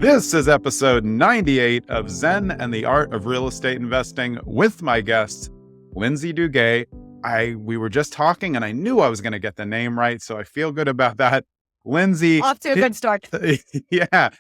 This is episode 98 of Zen and the Art of Real Estate Investing with my guest, Lindsey Duguet. We were just talking and I knew I was going to get the name right, so I feel good about that. Lindsey. Off to a good start. Yeah.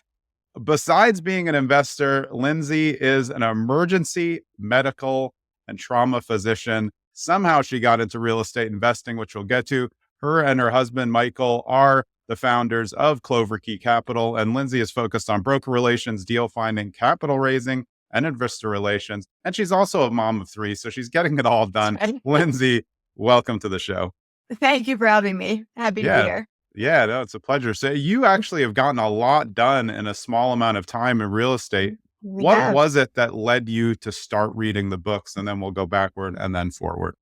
Besides being an investor, Lindsey is an emergency medical and trauma physician. Somehow she got into real estate investing, which we'll get to. Her and her husband, Michael, are the founders of Clover Key Capital, and Lindsey is focused on broker relations, deal finding, capital raising, and investor relations. And she's also a mom of 3, so she's getting it all done. Lindsey, welcome to the show. Thank you for having me. Happy to be here. Yeah, no, it's a pleasure. So you actually have gotten a lot done in a small amount of time in real estate. What was it that led you to start reading the books? And then we'll go backward and then forward.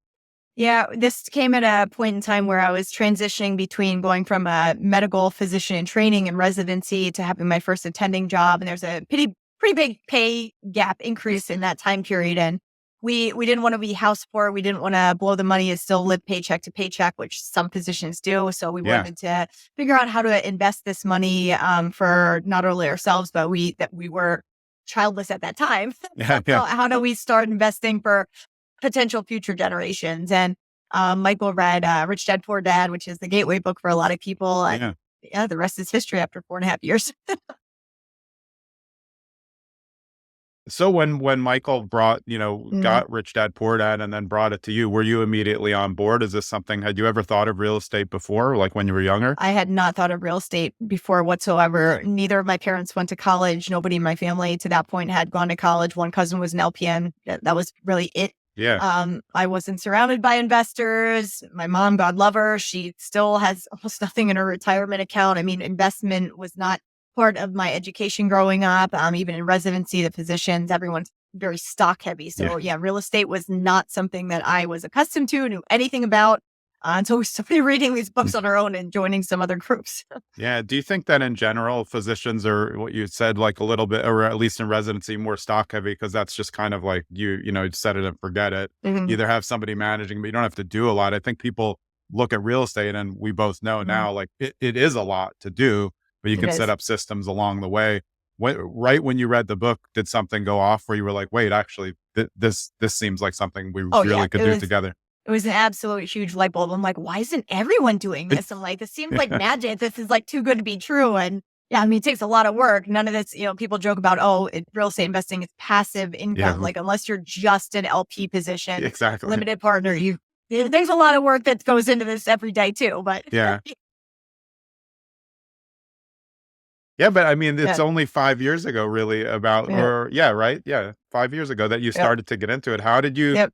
Yeah, this came at a point in time where I was transitioning between going from a medical physician in training and residency to having my first attending job. And there's a pretty big pay gap increase in that time period. And we didn't want to be house poor. We didn't want to blow the money and still live paycheck to paycheck, which some physicians do. So we wanted to figure out how to invest this money for not only ourselves, but we were childless at that time. How do we start investing for potential future generations? And Michael read Rich Dad Poor Dad, which is the gateway book for a lot of people. And the rest is history after 4.5 years. So when Michael brought, got Rich Dad Poor Dad and then brought it to you, were you immediately on board? Is this something, had you ever thought of real estate before, like when you were younger? I had not thought of real estate before whatsoever. Neither of my parents went to college. Nobody in my family to that point had gone to college. One cousin was an LPN. That was really it. Yeah. I wasn't surrounded by investors. My mom, God love her, she still has almost nothing in her retirement account. I mean, investment was not part of my education growing up. Even in residency, the physicians, everyone's very stock heavy. So real estate was not something that I was accustomed to, knew anything about until we started reading these books on our own and joining some other groups. Yeah. Do you think that in general, physicians are, what you said, like a little bit, or at least in residency, more stock heavy? Because that's just kind of like you set it and forget it. Mm-hmm. Either have somebody managing, but you don't have to do a lot. I think people look at real estate and we both know now, like it is a lot to do, but you can set up systems along the way. Right when you read the book, did something go off where you were like, wait, actually, this seems like something we really could do together? It was an absolute huge light bulb. I'm like, why isn't everyone doing this? I'm like, this seems like magic. This is like too good to be true. And yeah, I mean, it takes a lot of work. None of this, people joke about, real estate investing is passive income. Like unless you're just an LP position, limited partner, there's a lot of work that goes into this every day too. But yeah, but I mean, it's only 5 years ago really about, 5 years ago that you started to get into it. How did you,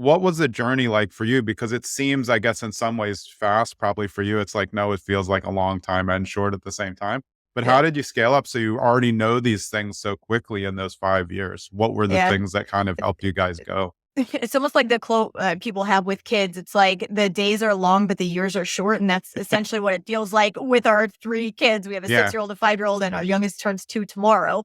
what was the journey like for you? Because it seems, I guess, in some ways fast, probably for you, it's like, no, it feels like a long time and short at the same time. But how did you scale up so you already know these things so quickly in those 5 years? What were the things that kind of helped you guys go? It's almost like the quote people have with kids. It's like the days are long, but the years are short. And that's essentially what it feels like with our 3 kids. We have a 6-year-old, a 5-year-old, and our youngest turns 2 tomorrow.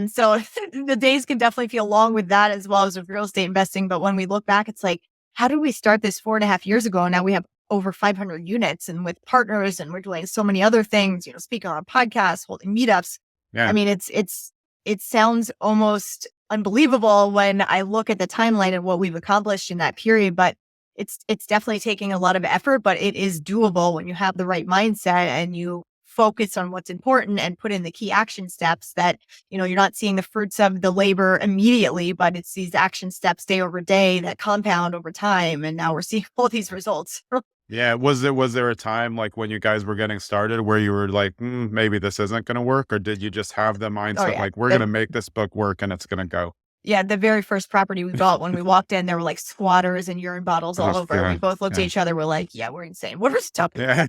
So the days can definitely feel long with that as well as with real estate investing. But when we look back, it's like, how did we start this 4.5 years ago? And now we have over 500 units and with partners, and we're doing so many other things, speaking on podcasts, holding meetups. I mean, it sounds almost unbelievable when I look at the timeline and what we've accomplished in that period, but it's definitely taking a lot of effort, but it is doable when you have the right mindset and you focus on what's important and put in the key action steps that, you're not seeing the fruits of the labor immediately, but it's these action steps day over day that compound over time. And now we're seeing all these results. Yeah. Was there a time like when you guys were getting started where you were like, maybe this isn't going to work? Or did you just have the mindset like, we're going to make this book work and it's going to go? Yeah. The very first property we bought, when we walked in, there were like squatters and urine bottles all over. Yeah, we both looked at each other. We're like, we're insane. What are we stuck? Yeah.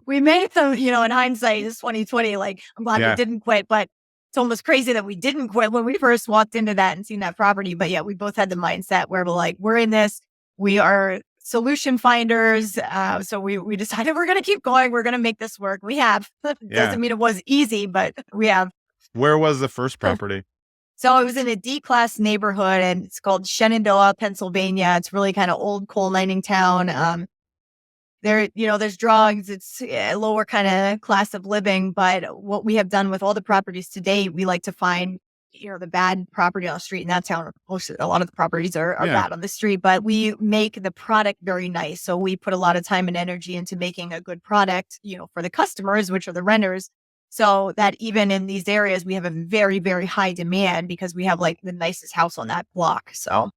we made them, in hindsight, it's 2020. Like, I'm glad we didn't quit, but it's almost crazy that we didn't quit when we first walked into that and seen that property. But we both had the mindset where we're like, we're in this. We are solution finders. So we decided we're going to keep going. We're going to make this work. We have. Doesn't mean it was easy, but we have. Where was the first property? So it was in a D-class neighborhood, and it's called Shenandoah, Pennsylvania. It's really kind of old coal mining town. there's drugs, it's a lower kind of class of living. But what we have done with all the properties to date, we like to find, the bad property on the street in that town. A lot of the properties are bad on the street, but we make the product very nice. So we put a lot of time and energy into making a good product, for the customers, which are the renters. So that even in these areas, we have a very, very high demand because we have like the nicest house on that block. So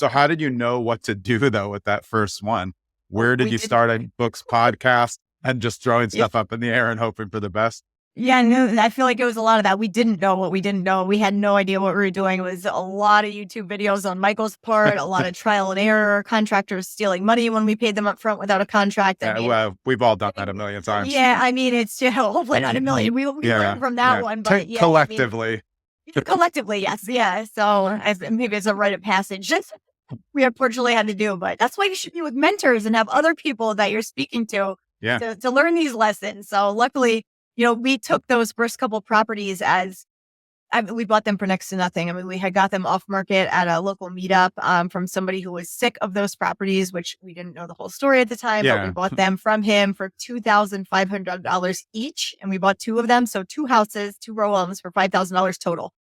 how did you know what to do though with that first one? Where did you start a books podcast and just throwing stuff up in the air and hoping for the best? Yeah, no, I feel like it was a lot of that. We didn't know what we didn't know. We had no idea what we were doing. It was a lot of YouTube videos on Michael's part, a lot of trial and error, contractors stealing money when we paid them up front without a contract. Well, we've all done that a million times. Yeah, I mean, it's hopefully not a million. We learned from that one, but collectively. Collectively, yes. Yeah. So maybe it's a rite of passage. We unfortunately had to do, but that's why you should be with mentors and have other people that you're speaking to learn these lessons. So luckily, we took those first couple properties we bought them for next to nothing. I mean, we had got them off market at a local meetup from somebody who was sick of those properties, which we didn't know the whole story at the time, but we bought them from him for $2,500 each. And we bought two of them. So 2 houses, 2 row homes for $5,000 total.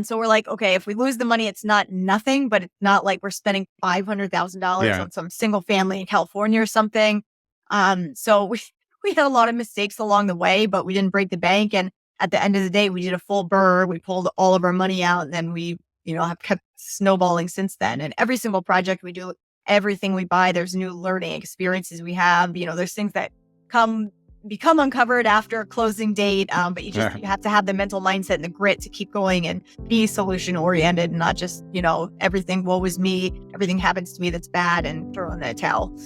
So we're like, okay, if we lose the money, it's not nothing, but it's not like we're spending $500,000 on some single family in California or something. So we had a lot of mistakes along the way, but we didn't break the bank. And at the end of the day, we did a full BRRRR. We pulled all of our money out, and then we, have kept snowballing since then. And every single project we do, everything we buy, there's new learning experiences we have. There's things that become uncovered after closing date. But you have to have the mental mindset and the grit to keep going and be solution oriented, and not just, everything woe is me, everything happens to me that's bad, and throw in the towel.